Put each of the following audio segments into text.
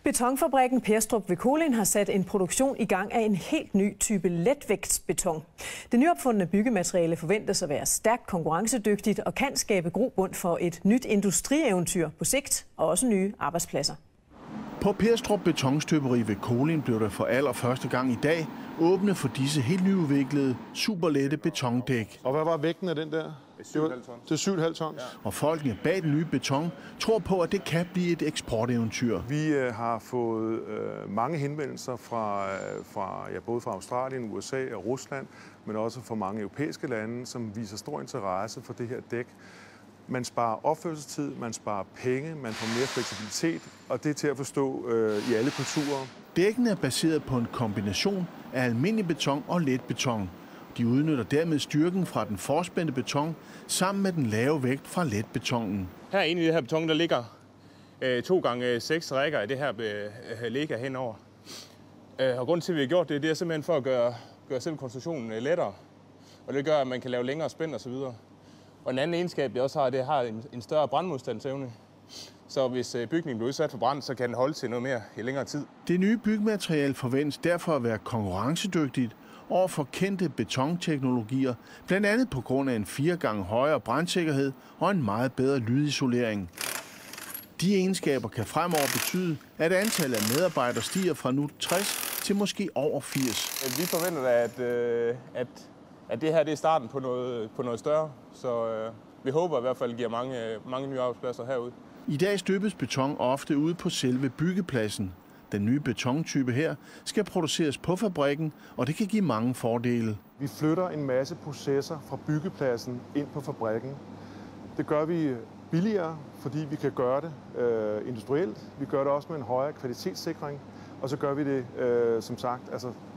Betonfabrikken Perstrup ved Kolind har sat en produktion i gang af en helt ny type letvægtsbeton. Det nyopfundne byggemateriale forventes at være stærkt konkurrencedygtigt og kan skabe grobund for et nyt industrieventyr på sigt og også nye arbejdspladser. På Perstrup Betonstøberi ved Kolind blev der for allerførste gang i dag åbne for disse helt nyudviklede, superlette betondæk. Og hvad var vægten af den der? Det er 7,5 tons. Ja. Og folkene bag den nye beton tror på, at det kan blive et eksporteventyr. Vi har fået mange henvendelser fra både fra Australien, USA og Rusland, men også fra mange europæiske lande, som viser stor interesse for det her dæk. Man sparer opførelsestid, man sparer penge, man får mere fleksibilitet, og det er til at forstå i alle kulturer. Dækkene er baseret på en kombination af almindelig beton og let beton. De udnytter dermed styrken fra den forspændte beton sammen med den lave vægt fra letbetonen. Herinde i det her beton, der ligger 2x6 rækker af det her ligger henover. Og grunden til, at vi har gjort det, det er simpelthen for at gøre selve konstruktionen lettere. Og det gør, at man kan lave længere spænd osv. Og en anden egenskab, det også har, det har en større brandmodstandsevne. Så hvis bygningen bliver udsat for brand, så kan den holde til noget mere i længere tid. Det nye byggemateriale forventes derfor at være konkurrencedygtigt over for kendte betonteknologier, blandt andet på grund af en 4 gange højere brandsikkerhed og en meget bedre lydisolering. De egenskaber kan fremover betyde, at antallet af medarbejdere stiger fra nu 60 til måske over 80. Vi forventer, at det her det er starten på noget større, så vi håber i hvert fald, at det giver mange nye arbejdspladser herude. I dag støbes beton ofte ude på selve byggepladsen. Den nye betontype her skal produceres på fabrikken, og det kan give mange fordele. Vi flytter en masse processer fra byggepladsen ind på fabrikken. Det gør vi billigere, fordi vi kan gøre det industrielt. Vi gør det også med en højere kvalitetssikring, og så gør vi det, som sagt,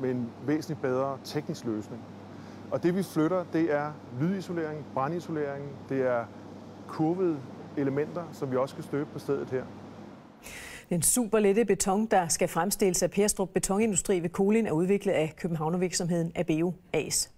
med en væsentligt bedre teknisk løsning. Og det vi flytter, det er lydisolering, brandisolering, det er kurvede elementer, som vi også skal støbe på stedet her. Den superlette beton, der skal fremstilles af Perstrup Betonindustri ved Kolind, er udviklet af københavnervirksomheden Abeo AS.